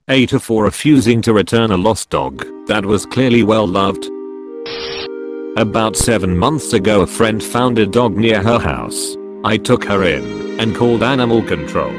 AITA for refusing to return a lost dog that was clearly well loved. About 7 months ago a friend found a dog near her house. I took her in and called animal control.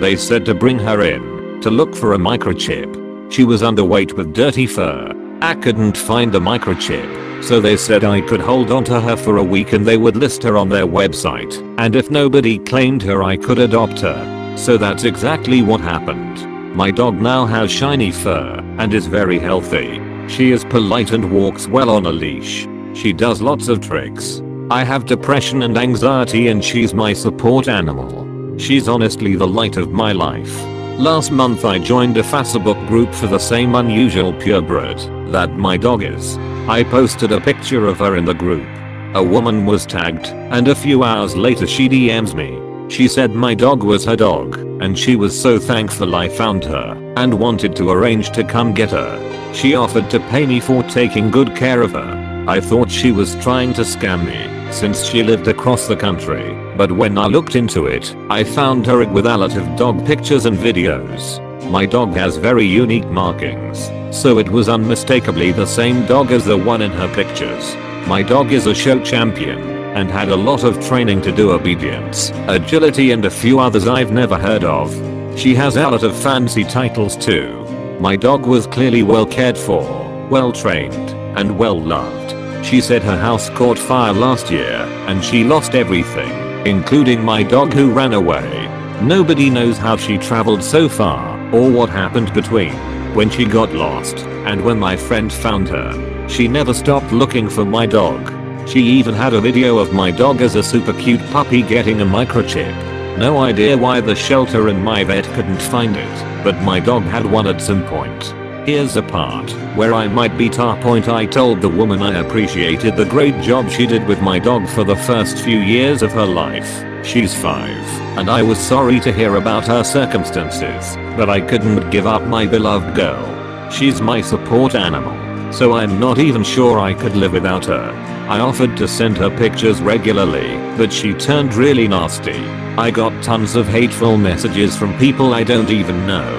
They said to bring her in to look for a microchip. She was underweight with dirty fur. I couldn't find the microchip, so they said I could hold on to her for a week and they would list her on their website, and if nobody claimed her I could adopt her. So that's exactly what happened. My dog now has shiny fur and is very healthy. She is polite and walks well on a leash. She does lots of tricks. I have depression and anxiety and she's my support animal. She's honestly the light of my life. Last month I joined a Facebook group for the same unusual purebred that my dog is. I posted a picture of her in the group. A woman was tagged and a few hours later she DMs me. She said my dog was her dog and she was so thankful I found her and wanted to arrange to come get her. She offered to pay me for taking good care of her. I thought she was trying to scam me since she lived across the country, but when I looked into it, I found her with a lot of dog pictures and videos. My dog has very unique markings, so it was unmistakably the same dog as the one in her pictures. My dog is a show champion and had a lot of training to do obedience, agility and a few others I've never heard of. She has a lot of fancy titles too. My dog was clearly well cared for, well trained, and well loved. She said her house caught fire last year and she lost everything, including my dog who ran away. Nobody knows how she traveled so far or what happened between when she got lost and when my friend found her. She never stopped looking for my dog. She even had a video of my dog as a super cute puppy getting a microchip. No idea why the shelter and my vet couldn't find it, but my dog had one at some point. Here's a part where I might be point. I told the woman I appreciated the great job she did with my dog for the first few years of her life. She's 5, and I was sorry to hear about her circumstances, but I couldn't give up my beloved girl. She's my support animal, so I'm not even sure I could live without her. I offered to send her pictures regularly, but she turned really nasty. I got tons of hateful messages from people I don't even know.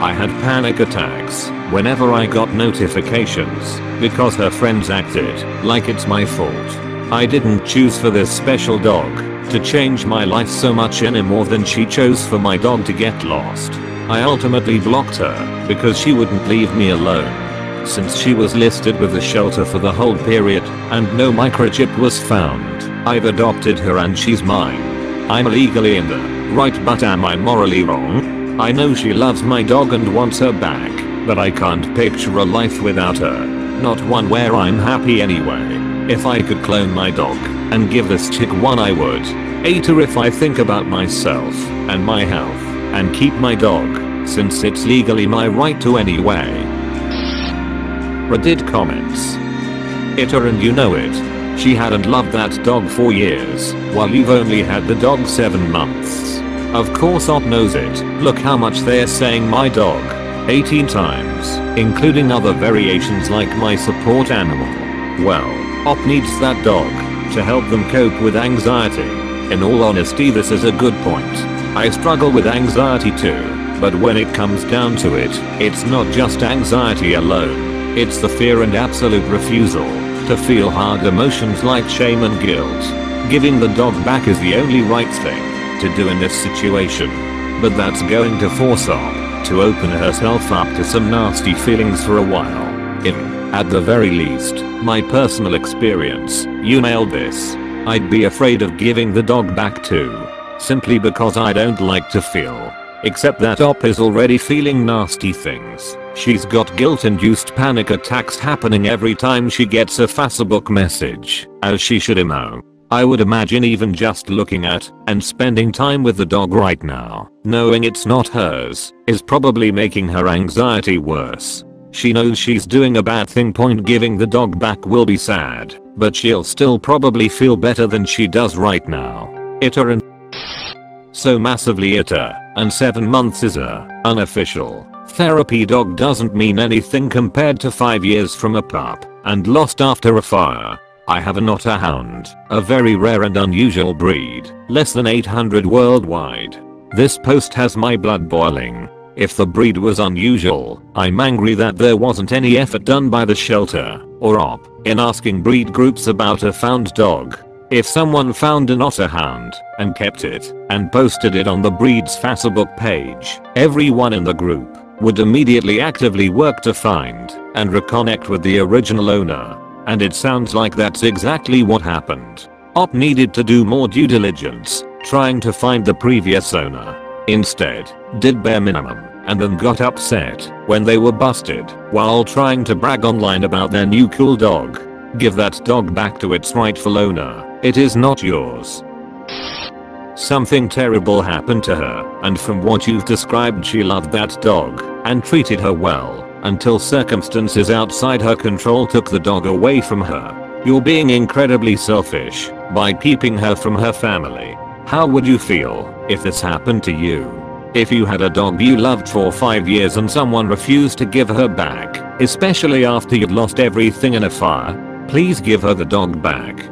I had panic attacks whenever I got notifications because her friends acted like it's my fault. I didn't choose for this special dog to change my life so much any more than she chose for my dog to get lost. I ultimately blocked her because she wouldn't leave me alone. Since she was listed with the shelter for the whole period and no microchip was found, I've adopted her and she's mine. I'm legally in the right, but am I morally wrong? I know she loves my dog and wants her back, but I can't picture a life without her. Not one where I'm happy anyway. If I could clone my dog and give this chick one I would. AITA if I think about myself and my health and keep my dog, since it's legally my right to anyway. Reddit comments. AITA and you know it. She hadn't loved that dog for years, while you've only had the dog 7 months. Of course Op knows it. Look how much they're saying my dog. 18 times, including other variations like my support animal. Well, Op needs that dog to help them cope with anxiety. In all honesty, this is a good point. I struggle with anxiety too, but when it comes down to it, it's not just anxiety alone. It's the fear and absolute refusal to feel hard emotions like shame and guilt. Giving the dog back is the only right thing to do in this situation. But that's going to force Op to open herself up to some nasty feelings for a while. At the very least, my personal experience, you nailed this. I'd be afraid of giving the dog back too. Simply because I don't like to feel. Except that Op is already feeling nasty things. She's got guilt-induced panic attacks happening every time she gets a Facebook message, as she should know. I would imagine even just looking at and spending time with the dog right now, knowing it's not hers, is probably making her anxiety worse. She knows she's doing a bad thing. Giving the dog back will be sad, but she'll still probably feel better than she does right now. AITA and so massively AITA, and 7 months is a unofficial therapy dog doesn't mean anything compared to 5 years from a pup and lost after a fire. I have an otter hound, a very rare and unusual breed, less than 800 worldwide. This post has my blood boiling. If the breed was unusual, I'm angry that there wasn't any effort done by the shelter or op in asking breed groups about a found dog. If someone found an otter hound and kept it and posted it on the breed's Facebook page, everyone in the group would immediately actively work to find and reconnect with the original owner. And it sounds like that's exactly what happened. Op needed to do more due diligence, trying to find the previous owner. Instead, did bare minimum and then got upset when they were busted while trying to brag online about their new cool dog. Give that dog back to its rightful owner. It is not yours. Something terrible happened to her, and from what you've described, she loved that dog and treated her well until circumstances outside her control took the dog away from her. You're being incredibly selfish by keeping her from her family. How would you feel if this happened to you? If you had a dog you loved for 5 years and someone refused to give her back, especially after you'd lost everything in a fire, please give her the dog back.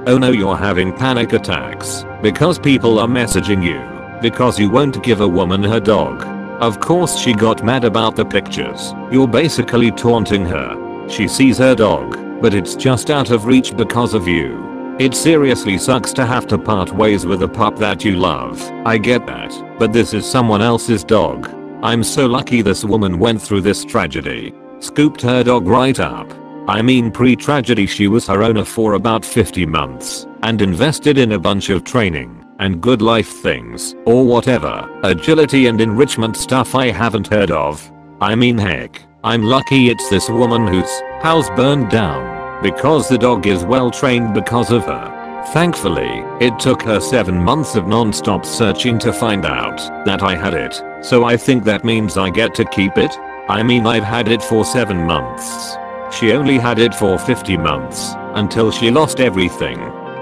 Oh no, you're having panic attacks because people are messaging you because you won't give a woman her dog. Of course she got mad about the pictures. You're basically taunting her. She sees her dog, but it's just out of reach because of you. It seriously sucks to have to part ways with a pup that you love. I get that, but this is someone else's dog. I'm so lucky this woman went through this tragedy. Scooped her dog right up. I mean, pre-tragedy she was her owner for about 50 months and invested in a bunch of training and good life things or whatever, agility and enrichment stuff I haven't heard of. I mean, heck, I'm lucky it's this woman whose house burned down because the dog is well trained because of her. Thankfully, it took her 7 months of non-stop searching to find out that I had it, so I think that means I get to keep it. I mean, I've had it for 7 months. She only had it for 50 months until she lost everything.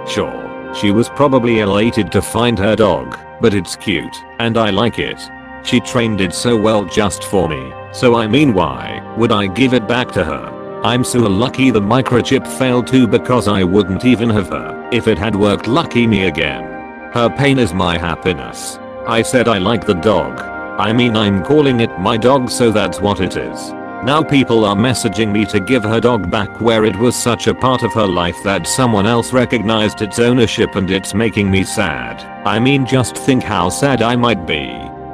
Sure, she was probably elated to find her dog, but it's cute and I like it. She trained it so well just for me, so I mean, why would I give it back to her? I'm so lucky the microchip failed too, because I wouldn't even have her if it had worked. Lucky me again. Her pain is my happiness. I said I like the dog. I mean, I'm calling it my dog, so that's what it is. Now people are messaging me to give her dog back where it was such a part of her life that someone else recognized its ownership, and it's making me sad. I mean, just think how sad I might be.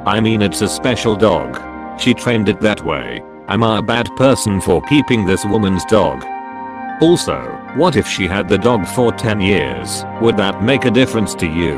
I mean, it's a special dog. She trained it that way. Am I a bad person for keeping this woman's dog? Also, what if she had the dog for 10 years? Would that make a difference to you?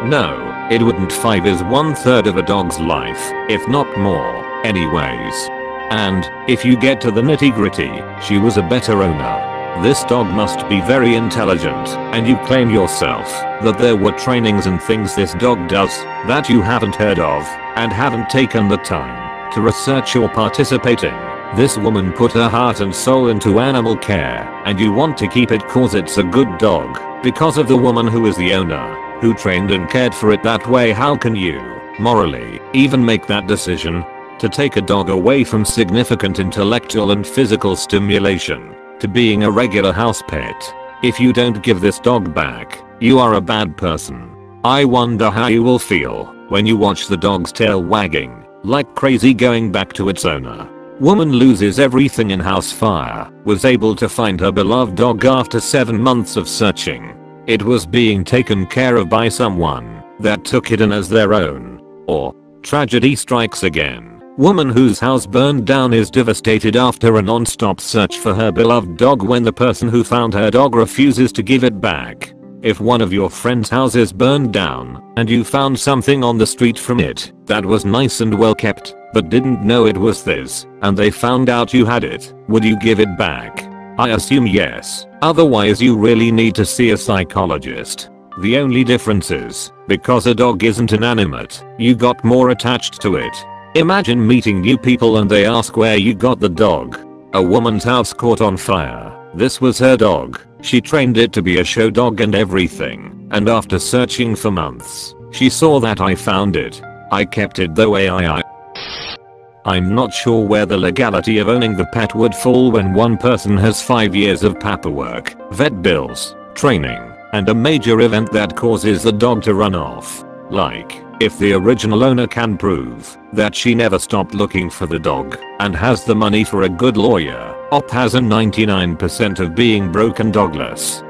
No, it wouldn't. 5 is 1/3 of a dog's life, if not more, anyways. And, if you get to the nitty gritty, she was a better owner. This dog must be very intelligent, and you claim yourself that there were trainings and things this dog does that you haven't heard of and haven't taken the time to research or participate in. This woman put her heart and soul into animal care, and you want to keep it cause it's a good dog because of the woman who is the owner, who trained and cared for it that way. How can you, morally, even make that decision? To take a dog away from significant intellectual and physical stimulation to being a regular house pet. If you don't give this dog back, you are a bad person. I wonder how you will feel when you watch the dog's tail wagging like crazy going back to its owner. Woman loses everything in house fire, was able to find her beloved dog after 7 months of searching. It was being taken care of by someone that took it in as their own. Or, tragedy strikes again. Woman whose house burned down is devastated after a non-stop search for her beloved dog when the person who found her dog refuses to give it back. If one of your friend's houses burned down and you found something on the street from it that was nice and well kept but didn't know it was this, and they found out you had it, would you give it back? I assume yes, otherwise you really need to see a psychologist. The only difference is, because a dog isn't inanimate, you got more attached to it. Imagine meeting new people and they ask where you got the dog. A woman's house caught on fire. This was her dog. She trained it to be a show dog and everything. And after searching for months, she saw that I found it. I kept it the way I'm not sure where the legality of owning the pet would fall when one person has 5 years of paperwork, vet bills, training, and a major event that causes the dog to run off. Like, If the original owner can prove that she never stopped looking for the dog and has the money for a good lawyer, OP has a 99% of being broke and dogless.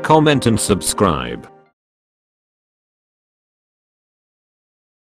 Comment and subscribe.